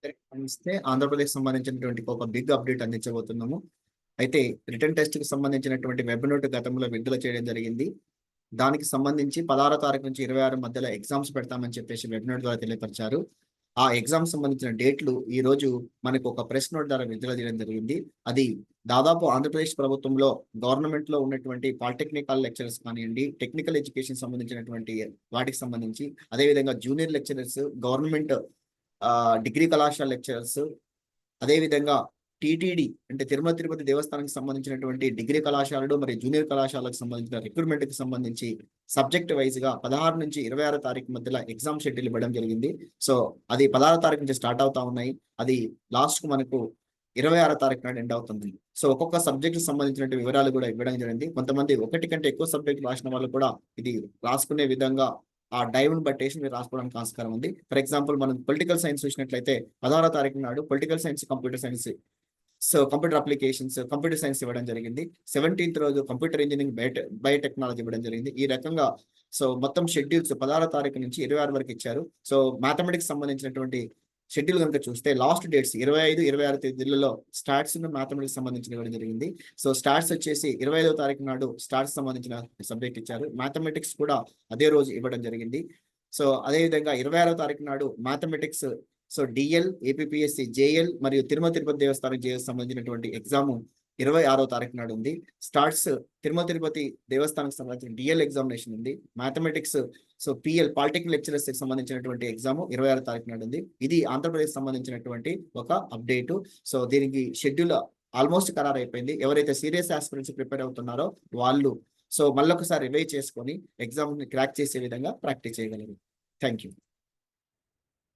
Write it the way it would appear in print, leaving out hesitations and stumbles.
నమస్తే. ఆంధ్రప్రదేశ్ సంబంధించినటువంటి ఒక బిగ్ అప్డేట్ అందించబోతున్నాము. అయితే రిటర్న్ టెస్ట్ కి సంబంధించినటువంటి వెబ్ నోట్ గతంలో విడుదల చేయడం జరిగింది. దానికి సంబంధించి 16 తారీఖు నుంచి 26 మధ్యలో ఎగ్జామ్స్ పెడతామని చెప్పేసి వెబ్ నోట్ ద్వారా తెలియపరిచారు. ఆ ఎగ్జామ్ సంబంధించిన డేట్లు ఈ రోజు మనకు ఒక ప్రెస్ నోట్ ద్వారా విడుదల చేయడం జరిగింది. అది దాదాపు ఆంధ్రప్రదేశ్ ప్రభుత్వంలో గవర్నమెంట్ లో ఉన్నటువంటి పాలిటెక్నికల్ లెక్చరర్స్ కానివ్వండి, టెక్నికల్ ఎడ్యుకేషన్ సంబంధించినటువంటి వాటికి సంబంధించి, అదేవిధంగా జూనియర్ లెక్చరర్స్, గవర్నమెంట్ డిగ్రీ కళాశాల లెక్చరర్స్, అదేవిధంగా టీటీడీ అంటే తిరుమల తిరుపతి దేవస్థానానికి సంబంధించినటువంటి డిగ్రీ కళాశాలలు మరియు జూనియర్ కళాశాలకు సంబంధించిన రిక్రూట్మెంట్ కి సంబంధించి సబ్జెక్ట్ వైజ్ గా 16 నుంచి 26 తారీఖు మధ్యలో ఎగ్జామ్ షెడ్యూల్ ఇవ్వడం జరిగింది. సో అది 16 తారీఖు నుంచి స్టార్ట్ అవుతా ఉన్నాయి. అది లాస్ట్ కు మనకు 26 తారీఖు నాడు ఎండ్ అవుతుంది. సో ఒక్కొక్క సబ్జెక్ట్ సంబంధించిన వివరాలు కూడా ఇవ్వడం జరిగింది. కొంతమంది ఒకటి కంటే ఎక్కువ సబ్జెక్ట్ రాసిన వాళ్ళు కూడా ఇది రాసుకునే విధంగా ఆ డైవ్ను బట్టేసి మీరు రాసుకోవడానికి ఆస్కారం ఉంది. ఫర్ ఎగ్జాంపుల్ మనం పొలిటికల్ సైన్స్ చూసినట్లయితే 16 తారీఖు నాడు political science, computer science, so computer applications, computer science ఇవ్వడం జరిగింది. 17th రోజు కంప్యూటర్ ఇంజనీరింగ్, బయోటెక్నాలజీ ఇవ్వడం జరిగింది. ఈ రకంగా సో మొత్తం షెడ్యూల్స్ 16 తారీఖు నుంచి 26 వరకు ఇచ్చారు. సో మ్యాథమెటిక్స్ సంబంధించినటువంటి షెడ్యూల్ కనుక చూస్తే లాస్ట్ డేట్స్ 25, 26 తేదీలలో స్టాట్స్ మ్యాథమెటిక్స్ సంబంధించిన ఇవ్వడం జరిగింది. సో స్టాట్స్ వచ్చేసి 25వ తారీఖు నాడు స్టాట్స్ సంబంధించిన సబ్జెక్ట్ ఇచ్చారు. మ్యాథమెటిక్స్ కూడా అదే రోజు ఇవ్వడం జరిగింది. సో అదేవిధంగా 26వ తారీఖు నాడు mathematics, so DL, APSC, JL మరియు తిరుమల తిరుపతి దేవస్థానం జేఎల్ సంబంధించినటువంటి ఎగ్జామ్ 26వ తారీఖు నాడు ఉంది. స్టార్ట్స్ తిరుమల తిరుపతి దేవస్థానానికి సంబంధించిన డిఎల్ ఎగ్జామినేషన్ ఉంది. Mathematics, so PL polytechnic lecturers కి సంబంధించినటువంటి ఎగ్జామ్ 26 తారీఖు నాడు ఉంది. ఇది ఆంధ్రప్రదేశ్ సంబంధించినటువంటి ఒక అప్డేట్. సో దీనికి షెడ్యూల్ ఆల్మోస్ట్ ఖరారు అయిపోయింది. ఎవరైతే సీరియస్ ఆస్పిరెంట్స్ ప్రిపేర్ అవుతున్నారో వాళ్ళు సో మళ్ళొకసారి రివైజ్ చేసుకొని ఎగ్జామ్ ని క్రాక్ చేసే విధంగా ప్రాక్టీస్ చేయగలరు. Thank you.